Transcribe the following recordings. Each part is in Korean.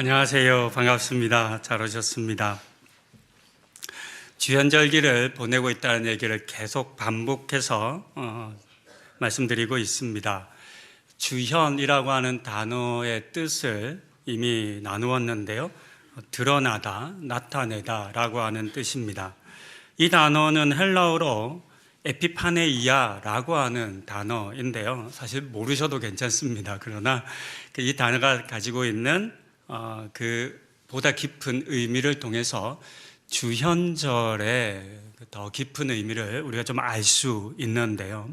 안녕하세요. 반갑습니다. 잘 오셨습니다. 주현절기를 보내고 있다는 얘기를 계속 반복해서 말씀드리고 있습니다. 주현이라고 하는 단어의 뜻을 이미 나누었는데요. 드러나다, 나타내다 라고 하는 뜻입니다. 이 단어는 헬라어로 에피파네이아라고 하는 단어인데요. 사실 모르셔도 괜찮습니다. 그러나 이 단어가 가지고 있는 그 보다 깊은 의미를 통해서 주현절의 더 깊은 의미를 우리가 좀 알 수 있는데요.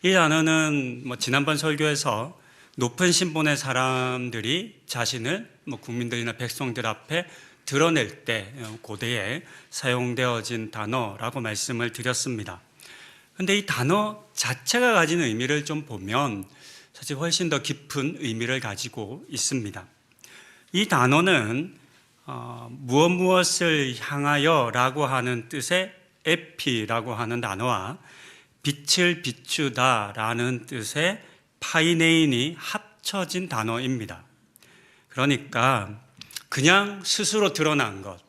이 단어는 지난번 설교에서 높은 신분의 사람들이 자신을 국민들이나 백성들 앞에 드러낼 때 고대에 사용되어진 단어라고 말씀을 드렸습니다. 그런데 이 단어 자체가 가진 의미를 좀 보면 사실 훨씬 더 깊은 의미를 가지고 있습니다. 이 단어는 무엇을 향하여 라고 하는 뜻의 에피라고 하는 단어와 빛을 비추다 라는 뜻의 파이네인이 합쳐진 단어입니다. 그러니까 그냥 스스로 드러난 것,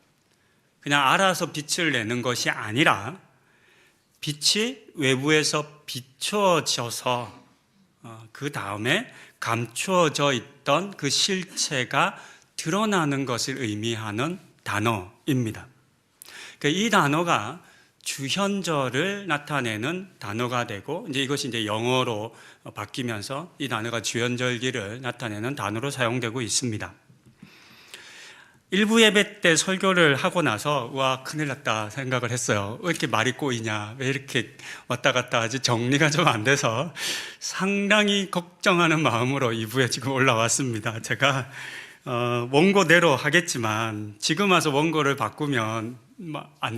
그냥 알아서 빛을 내는 것이 아니라 빛이 외부에서 비추어져서 그 다음에 감추어져 있던 그 실체가 드러나는 것을 의미하는 단어입니다. 이 단어가 주현절을 나타내는 단어가 되고 이것이 영어로 바뀌면서 이 단어가 주현절기를 나타내는 단어로 사용되고 있습니다. 일부 예배 때 설교를 하고 나서 와 큰일 났다 생각을 했어요. 왜 이렇게 말이 꼬이냐, 왜 이렇게 왔다 갔다 하지, 정리가 좀 안 돼서 상당히 걱정하는 마음으로 2부에 지금 올라왔습니다. 제가 원고대로 하겠지만 지금 와서 원고를 바꾸면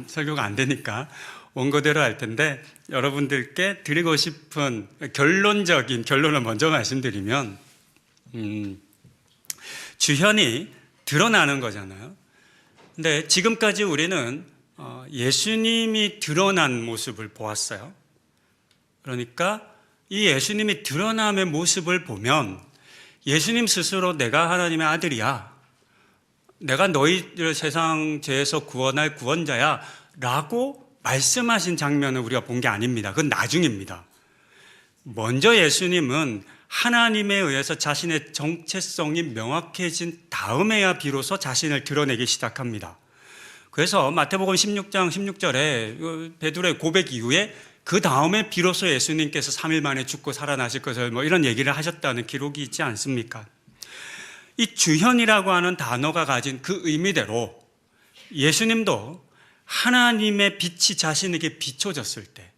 설교가 안 되니까 원고대로 할 텐데, 여러분들께 드리고 싶은 결론적인 결론을 먼저 말씀드리면 주현이 드러나는 거잖아요. 근데 지금까지 우리는 예수님이 드러난 모습을 보았어요. 그러니까 이 예수님이 드러남의 모습을 보면 예수님 스스로 내가 하나님의 아들이야, 내가 너희를 세상 죄에서 구원할 구원자야 라고 말씀하신 장면을 우리가 본 게 아닙니다. 그건 나중입니다. 먼저 예수님은 하나님에 의해서 자신의 정체성이 명확해진 다음에야 비로소 자신을 드러내기 시작합니다. 그래서 마태복음 16장 16절에 베드로의 고백 이후에 그 다음에 비로소 예수님께서 3일 만에 죽고 살아나실 것을 이런 얘기를 하셨다는 기록이 있지 않습니까? 이 주현이라고 하는 단어가 가진 그 의미대로 예수님도 하나님의 빛이 자신에게 비춰졌을 때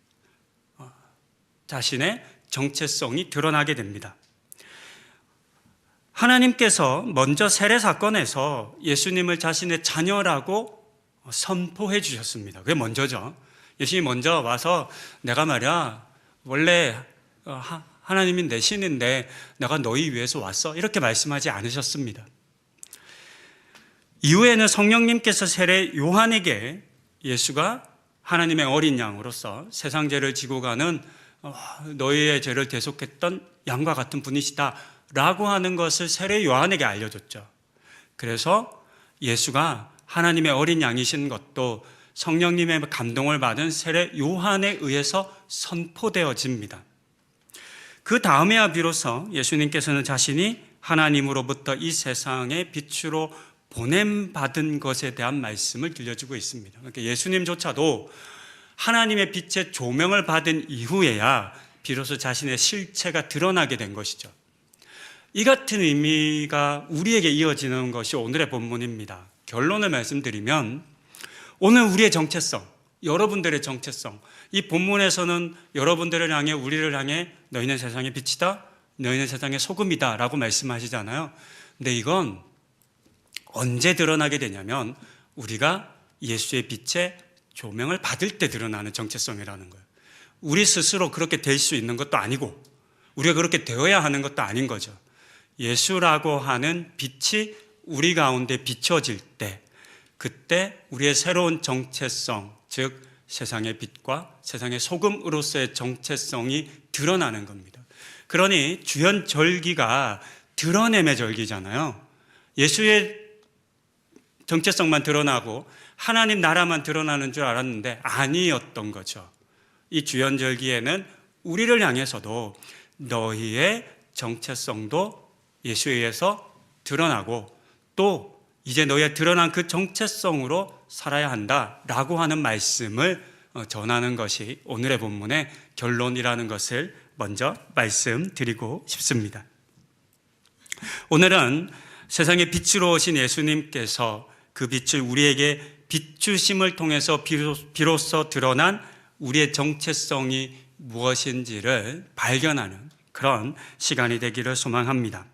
자신의 정체성이 드러나게 됩니다. 하나님께서 먼저 세례 사건에서 예수님을 자신의 자녀라고 선포해 주셨습니다. 그게 먼저죠. 예수님이 먼저 와서 내가 말이야 원래 하나님이 내 신인데 내가 너희 위해서 왔어 이렇게 말씀하지 않으셨습니다. 이후에는 성령님께서 세례 요한에게 예수가 하나님의 어린 양으로서 세상 죄를 지고 가는 너희의 죄를 대속했던 양과 같은 분이시다 라고 하는 것을 세례 요한에게 알려줬죠. 그래서 예수가 하나님의 어린 양이신 것도 성령님의 감동을 받은 세례 요한에 의해서 선포되어집니다. 그 다음에야 비로소 예수님께서는 자신이 하나님으로부터 이 세상의 빛으로 보냄받은 것에 대한 말씀을 들려주고 있습니다. 그러니까 예수님조차도 하나님의 빛의 조명을 받은 이후에야 비로소 자신의 실체가 드러나게 된 것이죠. 이 같은 의미가 우리에게 이어지는 것이 오늘의 본문입니다. 결론을 말씀드리면 오늘 우리의 정체성, 여러분들의 정체성, 이 본문에서는 여러분들을 향해 우리를 향해 너희는 세상의 빛이다, 너희는 세상의 소금이다 라고 말씀하시잖아요. 근데 이건 언제 드러나게 되냐면 우리가 예수의 빛에 조명을 받을 때 드러나는 정체성이라는 거예요. 우리 스스로 그렇게 될 수 있는 것도 아니고 우리가 그렇게 되어야 하는 것도 아닌 거죠. 예수라고 하는 빛이 우리 가운데 비춰질 때, 그때 우리의 새로운 정체성, 즉 세상의 빛과 세상의 소금으로서의 정체성이 드러나는 겁니다. 그러니 주현절기가 드러냄의 절기잖아요. 예수의 정체성만 드러나고 하나님 나라만 드러나는 줄 알았는데 아니었던 거죠. 이 주연절기에는 우리를 향해서도 너희의 정체성도 예수에 의해서 드러나고 또 이제 너희의 드러난 그 정체성으로 살아야 한다라고 하는 말씀을 전하는 것이 오늘의 본문의 결론이라는 것을 먼저 말씀드리고 싶습니다. 오늘은 세상의 빛으로 오신 예수님께서 그 빛을 우리에게 비추심을 통해서 비로소 드러난 우리의 정체성이 무엇인지를 발견하는 그런 시간이 되기를 소망합니다.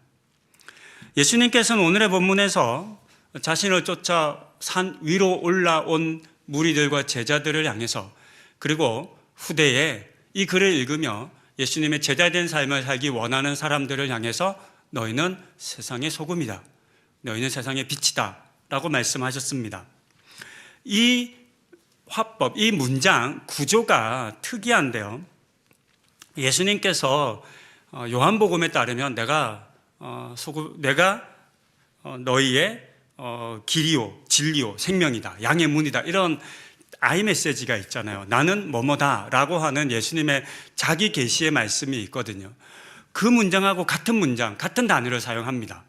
예수님께서는 오늘의 본문에서 자신을 쫓아 산 위로 올라온 무리들과 제자들을 향해서 그리고 후대에 이 글을 읽으며 예수님의 제자된 삶을 살기 원하는 사람들을 향해서 너희는 세상의 소금이다. 너희는 세상의 빛이다. 라고 말씀하셨습니다. 이 화법, 이 문장 구조가 특이한데요. 예수님께서 요한복음에 따르면 내가 너희의 길이요, 진리요, 생명이다, 양의 문이다 이런 아이메시지가 있잖아요. 나는 뭐뭐다라고 하는 예수님의 자기 계시의 말씀이 있거든요. 그 문장하고 같은 문장, 같은 단어를 사용합니다.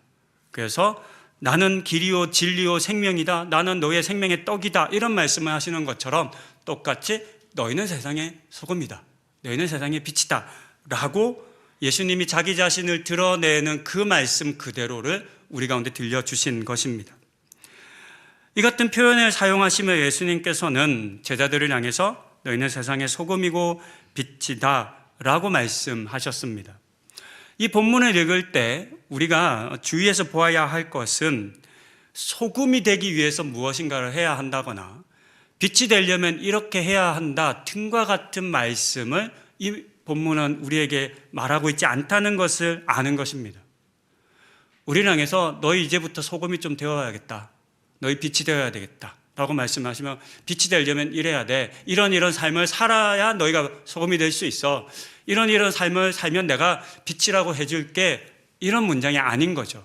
그래서 나는 길이요, 진리요, 생명이다. 나는 너의 생명의 떡이다. 이런 말씀을 하시는 것처럼 똑같이 너희는 세상의 소금이다. 너희는 세상의 빛이다. 라고 예수님이 자기 자신을 드러내는 그 말씀 그대로를 우리 가운데 들려주신 것입니다. 이 같은 표현을 사용하시며 예수님께서는 제자들을 향해서 너희는 세상의 소금이고 빛이다 라고 말씀하셨습니다. 이 본문을 읽을 때 우리가 주의해서 보아야 할 것은 소금이 되기 위해서 무엇인가를 해야 한다거나 빛이 되려면 이렇게 해야 한다 등과 같은 말씀을 이 본문은 우리에게 말하고 있지 않다는 것을 아는 것입니다. 우리를 향해서 너희 이제부터 소금이 좀 되어야겠다. 너희 빛이 되어야 되겠다. 라고 말씀하시면 빛이 되려면 이래야 돼. 이런 삶을 살아야 너희가 소금이 될 수 있어. 이런 삶을 살면 내가 빛이라고 해줄게. 이런 문장이 아닌 거죠.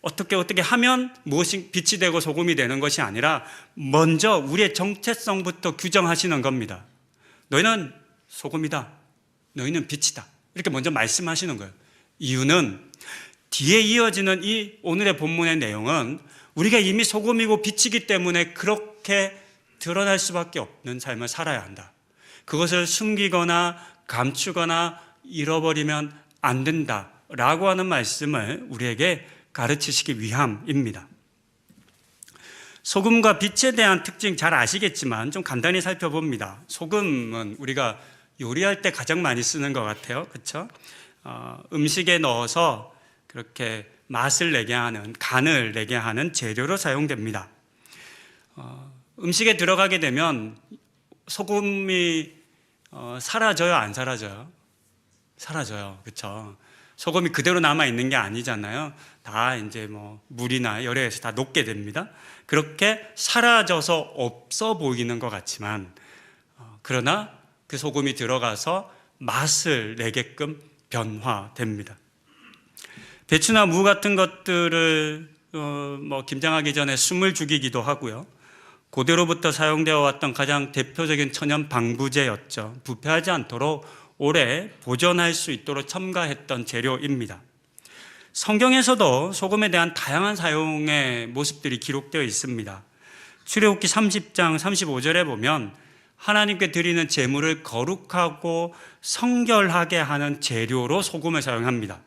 어떻게 하면 무엇이 빛이 되고 소금이 되는 것이 아니라 먼저 우리의 정체성부터 규정하시는 겁니다. 너희는 소금이다. 너희는 빛이다. 이렇게 먼저 말씀하시는 거예요. 이유는 뒤에 이어지는 이 오늘의 본문의 내용은 우리가 이미 소금이고 빛이기 때문에 그렇게 드러날 수밖에 없는 삶을 살아야 한다. 그것을 숨기거나 감추거나 잃어버리면 안 된다라고 하는 말씀을 우리에게 가르치시기 위함입니다. 소금과 빛에 대한 특징 잘 아시겠지만 좀 간단히 살펴봅니다. 소금은 우리가 요리할 때 가장 많이 쓰는 것 같아요. 그렇죠? 음식에 넣어서 그렇게 맛을 내게 하는, 간을 내게 하는 재료로 사용됩니다. 음식에 들어가게 되면 소금이 사라져요, 안 사라져요? 사라져요. 그렇죠? 소금이 그대로 남아 있는 게 아니잖아요. 다 이제 물이나 열에서 다 녹게 됩니다. 그렇게 사라져서 없어 보이는 것 같지만 그러나 그 소금이 들어가서 맛을 내게끔 변화됩니다. 배추나 무 같은 것들을 김장하기 전에 숨을 죽이기도 하고요. 고대로부터 사용되어 왔던 가장 대표적인 천연 방부제였죠. 부패하지 않도록 오래 보존할 수 있도록 첨가했던 재료입니다. 성경에서도 소금에 대한 다양한 사용의 모습들이 기록되어 있습니다. 출애굽기 30장 35절에 보면 하나님께 드리는 제물을 거룩하고 성결하게 하는 재료로 소금을 사용합니다.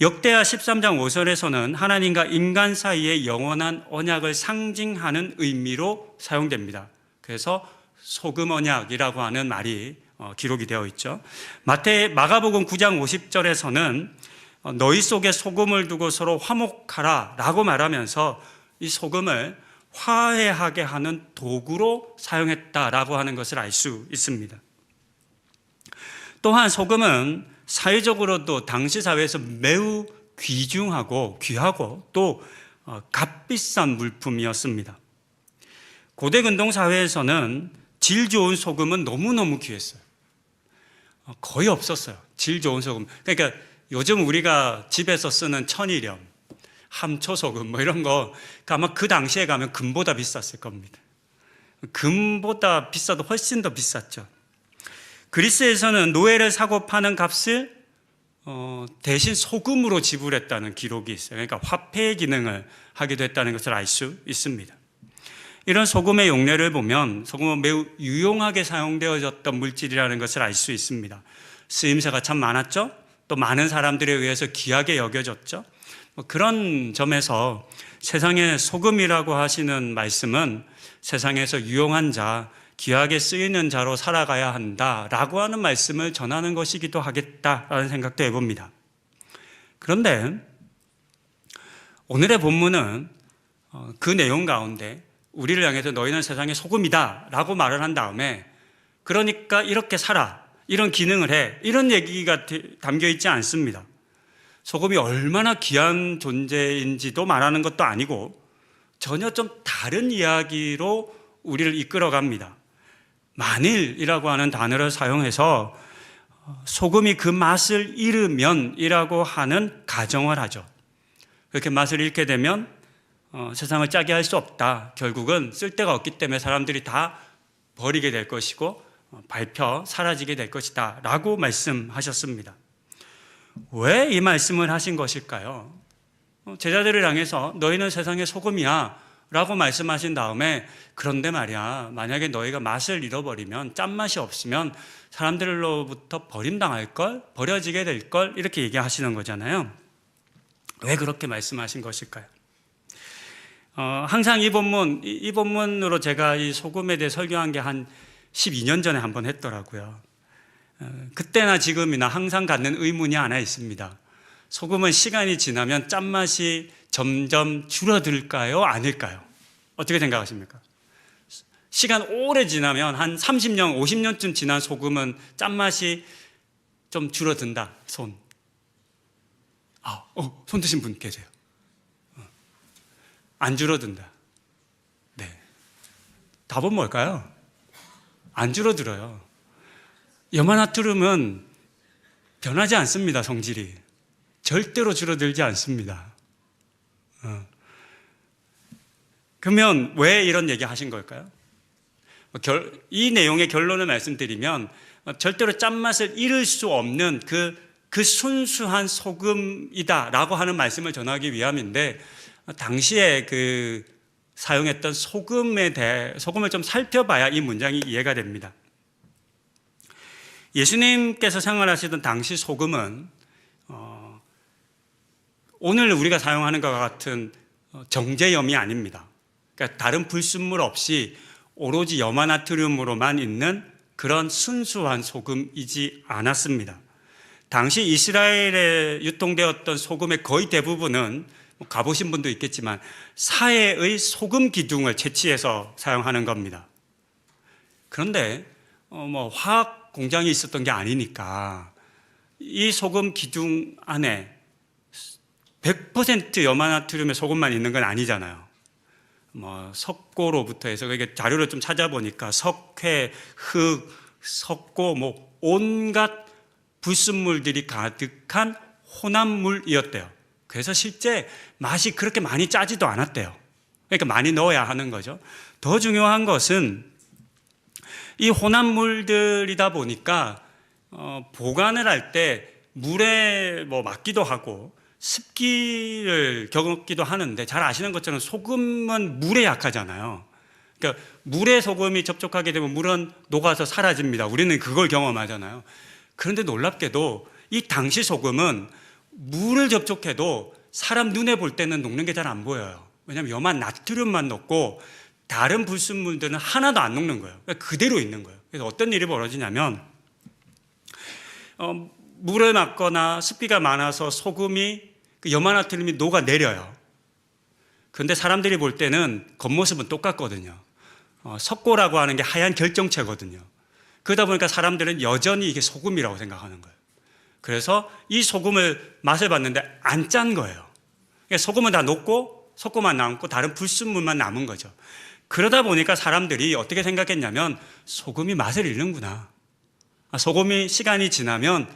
역대하 13장 5절에서는 하나님과 인간 사이의 영원한 언약을 상징하는 의미로 사용됩니다. 그래서 소금 언약이라고 하는 말이 기록이 되어 있죠. 마가복음 9장 50절에서는 너희 속에 소금을 두고 서로 화목하라 라고 말하면서 이 소금을 화해하게 하는 도구로 사용했다라고 하는 것을 알 수 있습니다. 또한 소금은 사회적으로도 당시 사회에서 매우 귀중하고 귀하고 또 값비싼 물품이었습니다. 고대 근동 사회에서는 질 좋은 소금은 너무너무 귀했어요. 거의 없었어요. 질 좋은 소금. 그러니까 요즘 우리가 집에서 쓰는 천일염, 함초소금 뭐 이런 거 아마 그 당시에 가면 금보다 비쌌을 겁니다. 금보다 비싸도 훨씬 더 비쌌죠. 그리스에서는 노예를 사고 파는 값을 대신 소금으로 지불했다는 기록이 있어요. 그러니까 화폐의 기능을 하기도 했다는 것을 알 수 있습니다. 이런 소금의 용례를 보면 소금은 매우 유용하게 사용되어졌던 물질이라는 것을 알 수 있습니다. 쓰임새가 참 많았죠. 또 많은 사람들에 의해서 귀하게 여겨졌죠. 그런 점에서 세상에 소금이라고 하시는 말씀은 세상에서 유용한 자, 귀하게 쓰이는 자로 살아가야 한다라고 하는 말씀을 전하는 것이기도 하겠다라는 생각도 해봅니다. 그런데 오늘의 본문은 그 내용 가운데 우리를 향해서 너희는 세상의 소금이다 라고 말을 한 다음에 그러니까 이렇게 살아, 이런 기능을 해, 이런 얘기가 담겨 있지 않습니다. 소금이 얼마나 귀한 존재인지도 말하는 것도 아니고 전혀 좀 다른 이야기로 우리를 이끌어갑니다. 만일이라고 하는 단어를 사용해서 소금이 그 맛을 잃으면이라고 하는 가정을 하죠. 그렇게 맛을 잃게 되면 세상을 짜게 할 수 없다. 결국은 쓸데가 없기 때문에 사람들이 다 버리게 될 것이고 밟혀 사라지게 될 것이다 라고 말씀하셨습니다. 왜 이 말씀을 하신 것일까요? 제자들을 향해서 너희는 세상의 소금이야 라고 말씀하신 다음에 그런데 말이야, 만약에 너희가 맛을 잃어버리면, 짠맛이 없으면 사람들로부터 버림당할걸, 버려지게 될걸, 이렇게 얘기하시는 거잖아요. 왜 그렇게 말씀하신 것일까요? 항상 이 본문으로 제가 이 소금에 대해 설교한 게 한 12년 전에 한번 했더라고요. 그때나 지금이나 항상 갖는 의문이 하나 있습니다. 소금은 시간이 지나면 짠맛이 점점 줄어들까요? 아닐까요? 어떻게 생각하십니까? 시간 오래 지나면 한 30년, 50년쯤 지난 소금은 짠맛이 좀 줄어든다. 손 드신 분 계세요. 안 줄어든다. 네. 답은 뭘까요? 안 줄어들어요. 염화나트륨은 변하지 않습니다. 성질이 절대로 줄어들지 않습니다. 그러면 왜 이런 얘기 하신 걸까요? 이 내용의 결론을 말씀드리면 절대로 짠맛을 잃을 수 없는 그 순수한 소금이다 라고 하는 말씀을 전하기 위함인데, 당시에 사용했던 소금을 좀 살펴봐야 이 문장이 이해가 됩니다. 예수님께서 생활하시던 당시 소금은 오늘 우리가 사용하는 것과 같은 정제염이 아닙니다. 그러니까 다른 불순물 없이 오로지 염화나트륨으로만 있는 그런 순수한 소금이지 않았습니다. 당시 이스라엘에 유통되었던 소금의 거의 대부분은 가보신 분도 있겠지만 사해의 소금 기둥을 채취해서 사용하는 겁니다. 그런데 화학 공장이 있었던 게 아니니까 이 소금 기둥 안에 100% 염화나트륨의 소금만 있는 건 아니잖아요. 석고로부터 해서 자료를 좀 찾아보니까 석회, 흙, 석고 온갖 불순물들이 가득한 혼합물이었대요. 그래서 실제 맛이 그렇게 많이 짜지도 않았대요. 그러니까 많이 넣어야 하는 거죠. 더 중요한 것은 이 혼합물들이다 보니까 보관을 할 때 물에 맞기도 하고 습기를 겪기도 하는데, 잘 아시는 것처럼 소금은 물에 약하잖아요. 그러니까 물에 소금이 접촉하게 되면 물은 녹아서 사라집니다. 우리는 그걸 경험하잖아요. 그런데 놀랍게도 이 당시 소금은 물을 접촉해도 사람 눈에 볼 때는 녹는 게 잘 안 보여요. 왜냐하면 염화나트륨만 녹고 다른 불순물들은 하나도 안 녹는 거예요. 그러니까 그대로 있는 거예요. 그래서 어떤 일이 벌어지냐면 물에 맞거나 습기가 많아서 소금이 염화나트륨이 녹아내려요. 그런데 사람들이 볼 때는 겉모습은 똑같거든요. 석고라고 하는 게 하얀 결정체거든요. 그러다 보니까 사람들은 여전히 이게 소금이라고 생각하는 거예요. 그래서 이 소금을 맛을 봤는데 안 짠 거예요. 그러니까 소금은 다 녹고 석고만 남고 다른 불순물만 남은 거죠. 그러다 보니까 사람들이 어떻게 생각했냐면 소금이 맛을 잃는구나. 소금이 시간이 지나면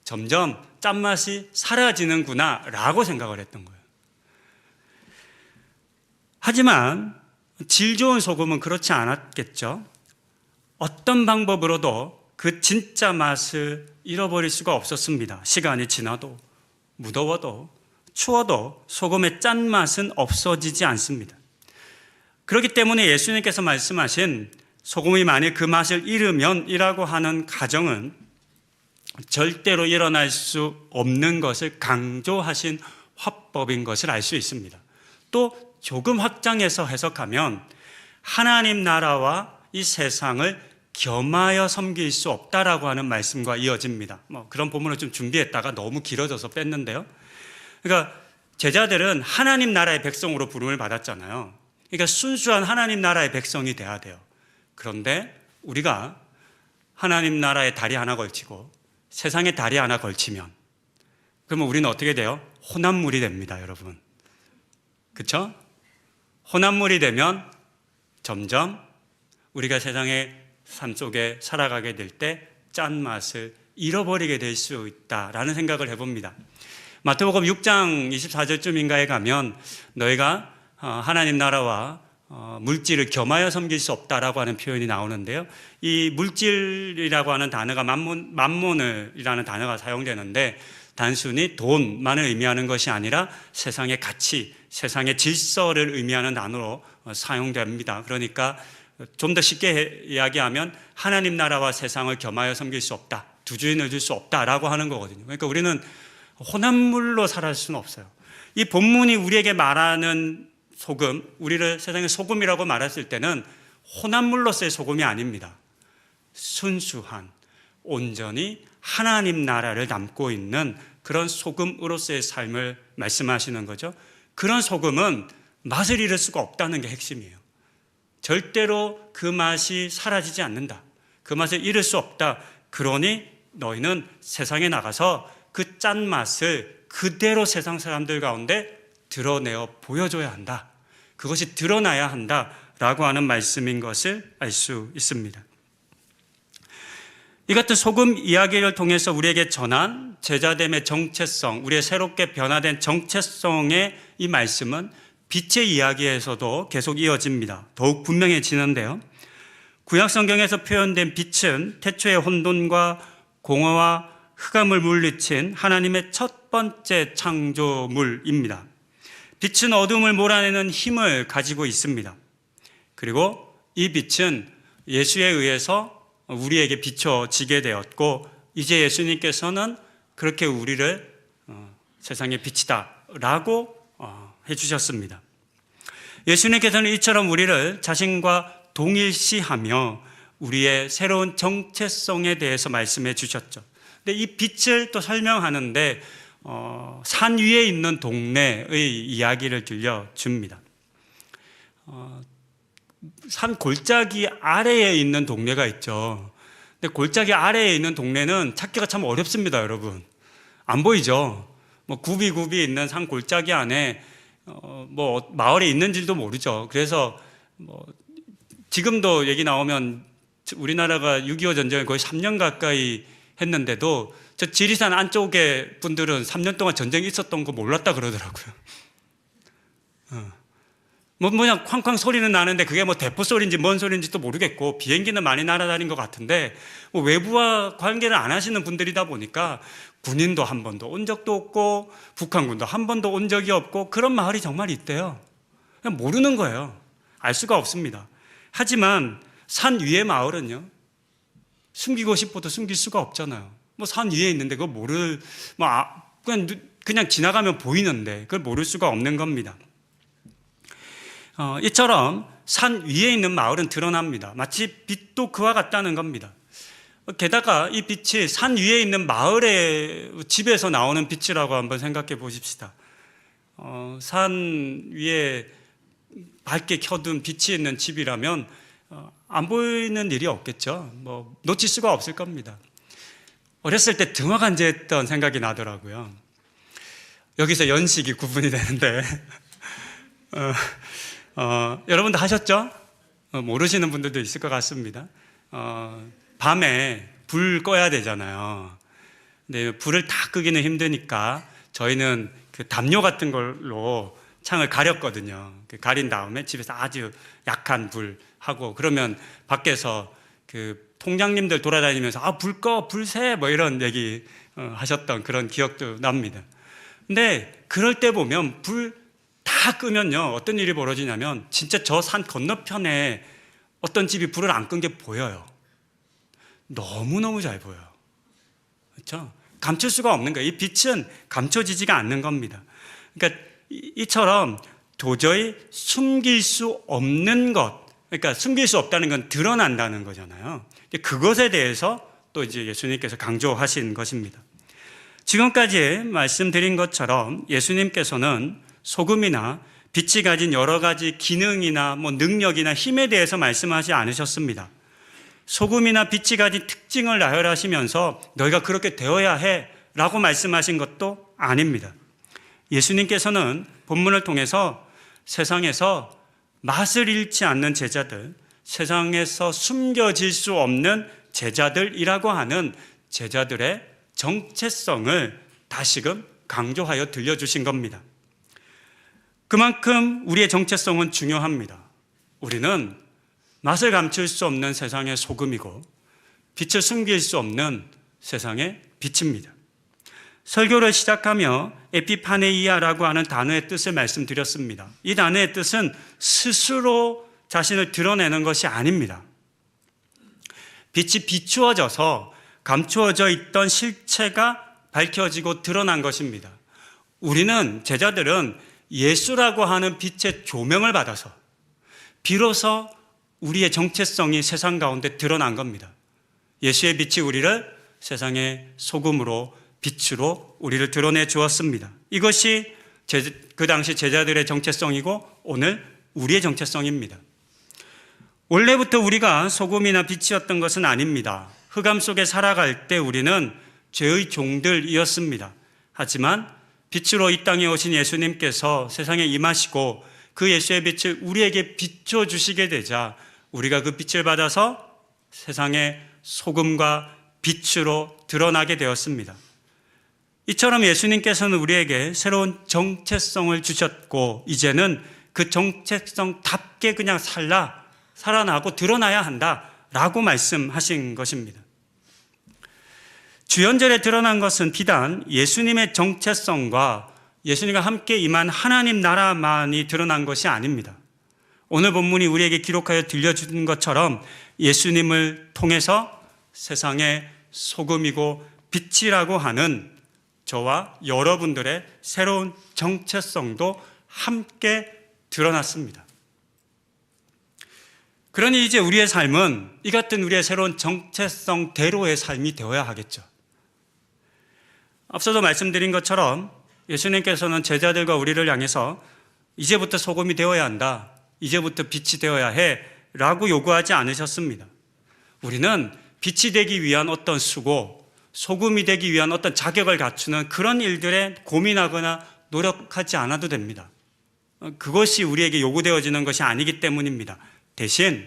점점 짠맛이 사라지는구나 라고 생각을 했던 거예요. 하지만 질 좋은 소금은 그렇지 않았겠죠. 어떤 방법으로도 그 진짜 맛을 잃어버릴 수가 없었습니다. 시간이 지나도 무더워도 추워도 소금의 짠맛은 없어지지 않습니다. 그렇기 때문에 예수님께서 말씀하신 소금이 만일 그 맛을 잃으면 이라고 하는 가정은 절대로 일어날 수 없는 것을 강조하신 화법인 것을 알 수 있습니다. 또 조금 확장해서 해석하면 하나님 나라와 이 세상을 겸하여 섬길 수 없다라고 하는 말씀과 이어집니다. 그런 본문을 좀 준비했다가 너무 길어져서 뺐는데요. 그러니까 제자들은 하나님 나라의 백성으로 부름을 받았잖아요. 그러니까 순수한 하나님 나라의 백성이 돼야 돼요. 그런데 우리가 하나님 나라에 다리 하나 걸치고 세상에 다리 하나 걸치면 그러면 우리는 어떻게 돼요? 혼합물이 됩니다, 여러분. 그렇죠? 혼합물이 되면 점점 우리가 세상의 삶 속에 살아가게 될 때 짠맛을 잃어버리게 될 수 있다라는 생각을 해봅니다. 마태복음 6장 24절쯤인가에 가면 너희가 하나님 나라와 물질을 겸하여 섬길 수 없다라고 하는 표현이 나오는데요. 이 물질이라고 하는 단어가 만몬이라는 단어가 사용되는데 단순히 돈만을 의미하는 것이 아니라 세상의 가치, 세상의 질서를 의미하는 단어로 사용됩니다. 그러니까 좀 더 쉽게 이야기하면 하나님 나라와 세상을 겸하여 섬길 수 없다, 두 주인을 줄 수 없다라고 하는 거거든요. 그러니까 우리는 혼합물로 살아갈 수는 없어요. 이 본문이 우리에게 말하는 소금, 우리를 세상의 소금이라고 말했을 때는 혼합물로서의 소금이 아닙니다. 순수한, 온전히 하나님 나라를 담고 있는 그런 소금으로서의 삶을 말씀하시는 거죠. 그런 소금은 맛을 잃을 수가 없다는 게 핵심이에요. 절대로 그 맛이 사라지지 않는다. 그 맛을 잃을 수 없다. 그러니 너희는 세상에 나가서 그 짠맛을 그대로 세상 사람들 가운데 드러내어 보여줘야 한다. 그것이 드러나야 한다라고 하는 말씀인 것을 알 수 있습니다. 이 같은 소금 이야기를 통해서 우리에게 전한 제자됨의 정체성, 우리의 새롭게 변화된 정체성의 이 말씀은 빛의 이야기에서도 계속 이어집니다. 더욱 분명해지는데요. 구약 성경에서 표현된 빛은 태초의 혼돈과 공허와 흑암을 물리친 하나님의 첫 번째 창조물입니다. 빛은 어둠을 몰아내는 힘을 가지고 있습니다. 그리고 이 빛은 예수에 의해서 우리에게 비춰지게 되었고 이제 예수님께서는 그렇게 우리를 세상의 빛이다라고 해주셨습니다. 예수님께서는 이처럼 우리를 자신과 동일시하며 우리의 새로운 정체성에 대해서 말씀해 주셨죠. 근데 이 빛을 또 설명하는데 산 위에 있는 동네의 이야기를 들려줍니다. 산 골짜기 아래에 있는 동네가 있죠. 근데 골짜기 아래에 있는 동네는 찾기가 참 어렵습니다, 여러분. 안 보이죠? 굽이 있는 산 골짜기 안에 마을에 있는지도 모르죠. 그래서 지금도 얘기 나오면 우리나라가 6.25 전쟁을 거의 3년 가까이 했는데도 저 지리산 안쪽에 분들은 3년 동안 전쟁이 있었던 거 몰랐다 그러더라고요. 그냥 쾅쾅 소리는 나는데 그게 대포 소리인지 뭔 소리인지도 모르겠고 비행기는 많이 날아다닌 것 같은데 외부와 관계를 안 하시는 분들이다 보니까 군인도 한 번도 온 적도 없고 북한군도 한 번도 온 적이 없고 그런 마을이 정말 있대요. 그냥 모르는 거예요. 알 수가 없습니다. 하지만 산 위의 마을은요, 숨기고 싶어도 숨길 수가 없잖아요. 산 위에 있는데 그걸 그냥 지나가면 보이는데 그걸 모를 수가 없는 겁니다. 이처럼 산 위에 있는 마을은 드러납니다. 마치 빛도 그와 같다는 겁니다. 게다가 이 빛이 산 위에 있는 마을의 집에서 나오는 빛이라고 한번 생각해 보십시다. 산 위에 밝게 켜둔 빛이 있는 집이라면 안 보이는 일이 없겠죠. 놓칠 수가 없을 겁니다. 어렸을 때 등화관제했던 생각이 나더라고요. 여기서 연식이 구분이 되는데 여러분도 하셨죠? 모르시는 분들도 있을 것 같습니다. 밤에 불 꺼야 되잖아요. 근데 불을 다 끄기는 힘드니까 저희는 그 담요 같은 걸로 창을 가렸거든요. 가린 다음에 집에서 아주 약한 불 하고, 그러면 밖에서 그 통장님들 돌아다니면서 불 꺼, 불 새, 뭐 이런 얘기 하셨던 그런 기억도 납니다. 근데 그럴 때 보면 불 다 끄면요, 어떤 일이 벌어지냐면 진짜 저 산 건너편에 어떤 집이 불을 안 끈 게 보여요. 너무너무 잘 보여요. 그렇죠? 감출 수가 없는 거예요. 이 빛은 감춰지지가 않는 겁니다. 그러니까 이처럼 도저히 숨길 수 없는 것, 그러니까 숨길 수 없다는 건 드러난다는 거잖아요. 그것에 대해서 또 이제 예수님께서 강조하신 것입니다. 지금까지 말씀드린 것처럼 예수님께서는 소금이나 빛이 가진 여러 가지 기능이나 능력이나 힘에 대해서 말씀하지 않으셨습니다. 소금이나 빛이 가진 특징을 나열하시면서 너희가 그렇게 되어야 해 라고 말씀하신 것도 아닙니다. 예수님께서는 본문을 통해서 세상에서 맛을 잃지 않는 제자들, 세상에서 숨겨질 수 없는 제자들이라고 하는 제자들의 정체성을 다시금 강조하여 들려주신 겁니다. 그만큼 우리의 정체성은 중요합니다. 우리는 맛을 감출 수 없는 세상의 소금이고 빛을 숨길 수 없는 세상의 빛입니다. 설교를 시작하며 에피파네이아라고 하는 단어의 뜻을 말씀드렸습니다. 이 단어의 뜻은 스스로 자신을 드러내는 것이 아닙니다. 빛이 비추어져서 감추어져 있던 실체가 밝혀지고 드러난 것입니다. 우리는, 제자들은 예수라고 하는 빛의 조명을 받아서 비로소 우리의 정체성이 세상 가운데 드러난 겁니다. 예수의 빛이 우리를 세상의 소금으로, 빛으로 우리를 드러내 주었습니다. 이것이 그 당시 제자들의 정체성이고 오늘 우리의 정체성입니다. 원래부터 우리가 소금이나 빛이었던 것은 아닙니다. 흑암 속에 살아갈 때 우리는 죄의 종들이었습니다. 하지만 빛으로 이 땅에 오신 예수님께서 세상에 임하시고 그 예수의 빛을 우리에게 비춰주시게 되자 우리가 그 빛을 받아서 세상의 소금과 빛으로 드러나게 되었습니다. 이처럼 예수님께서는 우리에게 새로운 정체성을 주셨고 이제는 그 정체성답게 그냥 살아나고 드러나야 한다라고 말씀하신 것입니다. 주연절에 드러난 것은 비단 예수님의 정체성과 예수님과 함께 임한 하나님 나라만이 드러난 것이 아닙니다. 오늘 본문이 우리에게 기록하여 들려주는 것처럼 예수님을 통해서 세상의 소금이고 빛이라고 하는 저와 여러분들의 새로운 정체성도 함께 드러났습니다. 그러니 이제 우리의 삶은 이 같은 우리의 새로운 정체성대로의 삶이 되어야 하겠죠. 앞서도 말씀드린 것처럼 예수님께서는 제자들과 우리를 향해서 이제부터 소금이 되어야 한다, 이제부터 빛이 되어야 해 라고 요구하지 않으셨습니다. 우리는 빛이 되기 위한 어떤 수고, 소금이 되기 위한 어떤 자격을 갖추는 그런 일들에 고민하거나 노력하지 않아도 됩니다. 그것이 우리에게 요구되어지는 것이 아니기 때문입니다. 대신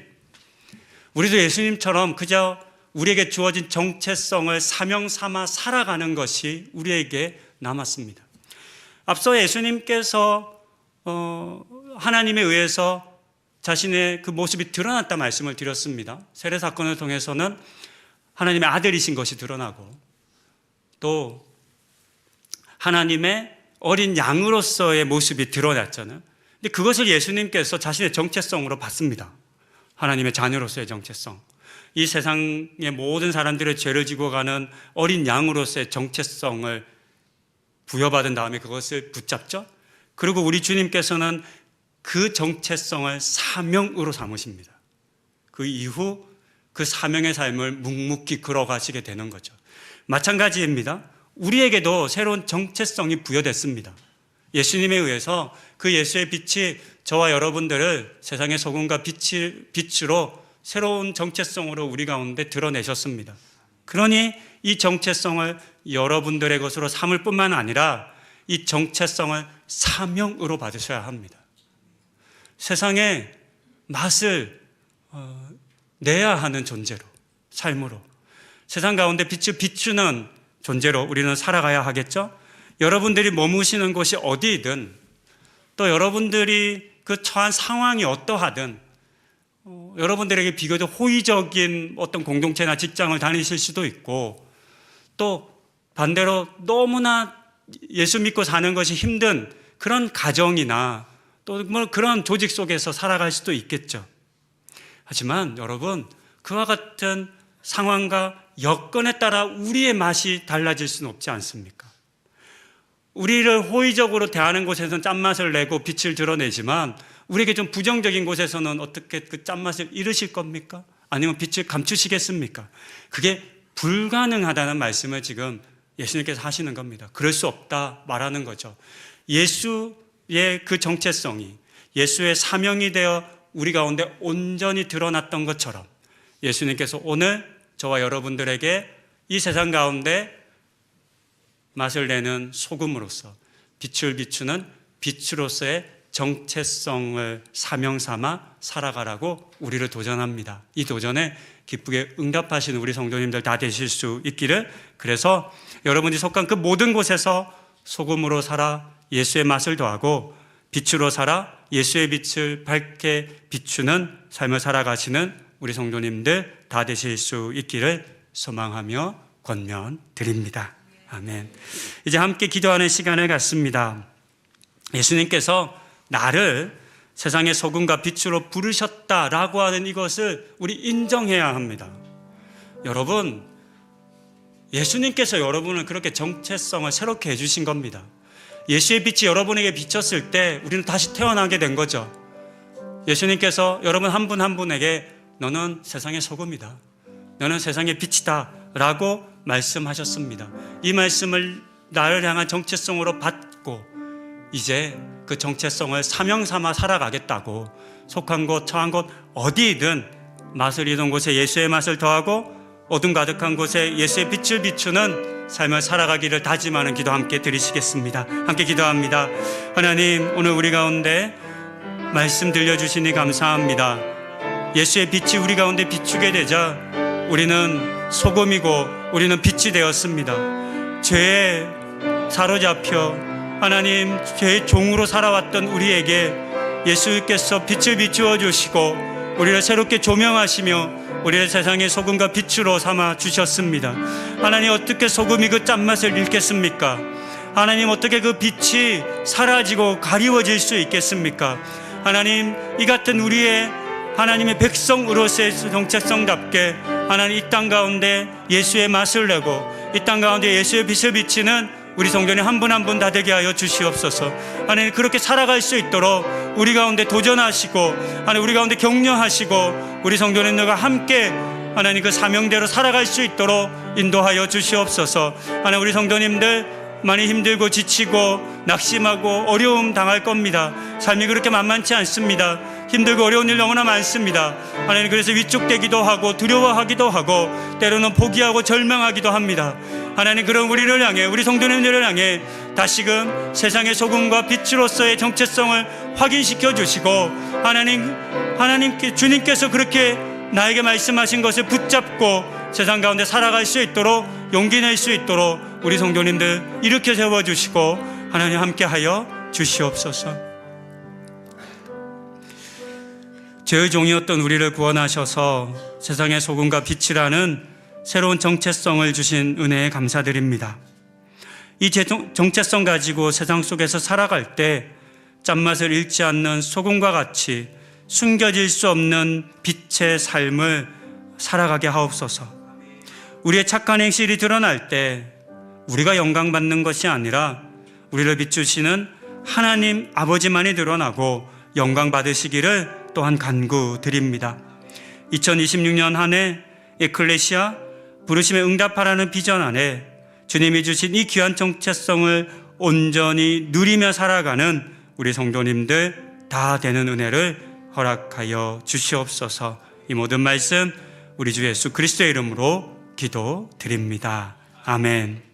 우리도 예수님처럼 그저 우리에게 주어진 정체성을 사명 삼아 살아가는 것이 우리에게 남았습니다. 앞서 예수님께서 하나님에 의해서 자신의 그 모습이 드러났다 말씀을 드렸습니다. 세례 사건을 통해서는 하나님의 아들이신 것이 드러나고 또 하나님의 어린 양으로서의 모습이 드러났잖아요. 근데 그것을 예수님께서 자신의 정체성으로 봤습니다. 하나님의 자녀로서의 정체성. 이 세상의 모든 사람들의 죄를 지고 가는 어린 양으로서의 정체성을 부여받은 다음에 그것을 붙잡죠. 그리고 우리 주님께서는 그 정체성을 사명으로 삼으십니다. 그 이후 그 사명의 삶을 묵묵히 걸어가시게 되는 거죠. 마찬가지입니다. 우리에게도 새로운 정체성이 부여됐습니다. 예수님에 의해서 그 예수의 빛이 저와 여러분들을 세상의 소금과 빛으로 새로운 정체성으로 우리 가운데 드러내셨습니다. 그러니 이 정체성을 여러분들의 것으로 삼을 뿐만 아니라 이 정체성을 사명으로 받으셔야 합니다. 세상에 맛을 내야 하는 존재로, 삶으로, 세상 가운데 빛을 비추는 존재로 우리는 살아가야 하겠죠? 여러분들이 머무시는 곳이 어디이든 또 여러분들이 그 처한 상황이 어떠하든 여러분들에게 비교적 호의적인 어떤 공동체나 직장을 다니실 수도 있고, 또 반대로 너무나 예수 믿고 사는 것이 힘든 그런 가정이나 또 뭐 그런 조직 속에서 살아갈 수도 있겠죠. 하지만 여러분, 그와 같은 상황과 여건에 따라 우리의 맛이 달라질 수는 없지 않습니까? 우리를 호의적으로 대하는 곳에서는 짠맛을 내고 빛을 드러내지만, 우리에게 좀 부정적인 곳에서는 어떻게 그 짠맛을 잃으실 겁니까? 아니면 빛을 감추시겠습니까? 그게 불가능하다는 말씀을 지금 예수님께서 하시는 겁니다. 그럴 수 없다 말하는 거죠. 예수의 그 정체성이, 예수의 사명이 되어 우리 가운데 온전히 드러났던 것처럼, 예수님께서 오늘 저와 여러분들에게 이 세상 가운데 맛을 내는 소금으로서, 빛을 비추는 빛으로서의 정체성을 사명 삼아 살아가라고 우리를 도전합니다. 이 도전에 기쁘게 응답하시는 우리 성도님들 다 되실 수 있기를, 그래서 여러분이 속한 그 모든 곳에서 소금으로 살아 예수의 맛을 더하고, 빛으로 살아 예수의 빛을 밝게 비추는 삶을 살아가시는 우리 성도님들 다 되실 수 있기를 소망하며 권면드립니다. 아멘. 이제 함께 기도하는 시간을 갖습니다. 예수님께서 나를 세상의 소금과 빛으로 부르셨다라고 하는 이것을 우리 인정해야 합니다. 여러분, 예수님께서 여러분을 그렇게 정체성을 새롭게 해주신 겁니다. 예수의 빛이 여러분에게 비쳤을 때 우리는 다시 태어나게 된 거죠. 예수님께서 여러분 한 분 한 분에게 너는 세상의 소금이다, 너는 세상의 빛이다 라고 말씀하셨습니다. 이 말씀을 나를 향한 정체성으로 받고 이제 그 정체성을 사명 삼아 살아가겠다고, 속한 곳 처한 곳 어디든 맛을 잃은 곳에 예수의 맛을 더하고 어둠 가득한 곳에 예수의 빛을 비추는 삶을 살아가기를 다짐하는 기도 함께 드리시겠습니다. 함께 기도합니다. 하나님, 오늘 우리 가운데 말씀 들려주시니 감사합니다. 예수의 빛이 우리 가운데 비추게 되자 우리는 소금이고 우리는 빛이 되었습니다. 죄에 사로잡혀 하나님 죄의 종으로 살아왔던 우리에게 예수께서 빛을 비추어 주시고 우리를 새롭게 조명하시며 우리를 세상의 소금과 빛으로 삼아 주셨습니다. 하나님, 어떻게 소금이 그 짠맛을 잃겠습니까? 하나님, 어떻게 그 빛이 사라지고 가리워질 수 있겠습니까? 하나님, 이 같은 우리의 하나님의 백성으로서의 정체성답게 하나님 이 땅 가운데 예수의 맛을 내고 이 땅 가운데 예수의 빛을 비치는 우리 성도님 한 분 한 분 다 되게 하여 주시옵소서. 하나님, 그렇게 살아갈 수 있도록 우리 가운데 도전하시고 하나님 우리 가운데 격려하시고 우리 성도님들과 함께 하나님 그 사명대로 살아갈 수 있도록 인도하여 주시옵소서. 하나님, 우리 성도님들 많이 힘들고 지치고 낙심하고 어려움 당할 겁니다. 삶이 그렇게 만만치 않습니다. 힘들고 어려운 일 너무나 많습니다. 하나님, 그래서 위축되기도 하고 두려워하기도 하고 때로는 포기하고 절망하기도 합니다. 하나님, 그런 우리를 향해, 우리 성도님들을 향해 다시금 세상의 소금과 빛으로서의 정체성을 확인시켜 주시고 하나님 주님께서 그렇게 나에게 말씀하신 것을 붙잡고 세상 가운데 살아갈 수 있도록 용기 낼 수 있도록 우리 성도님들 일으켜 세워주시고 하나님 함께하여 주시옵소서. 죄의 종이었던 우리를 구원하셔서 세상의 소금과 빛이라는 새로운 정체성을 주신 은혜에 감사드립니다. 이 정체성 가지고 세상 속에서 살아갈 때 짠맛을 잃지 않는 소금과 같이 숨겨질 수 없는 빛의 삶을 살아가게 하옵소서. 우리의 착한 행실이 드러날 때 우리가 영광받는 것이 아니라 우리를 비추시는 하나님 아버지만이 드러나고 영광 받으시기를 또한 간구드립니다. 2026년 한 해 에클레시아 부르심에 응답하라는 비전 안에 주님이 주신 이 귀한 정체성을 온전히 누리며 살아가는 우리 성도님들 다 되는 은혜를 허락하여 주시옵소서. 이 모든 말씀 우리 주 예수 그리스도의 이름으로 기도드립니다. 아멘.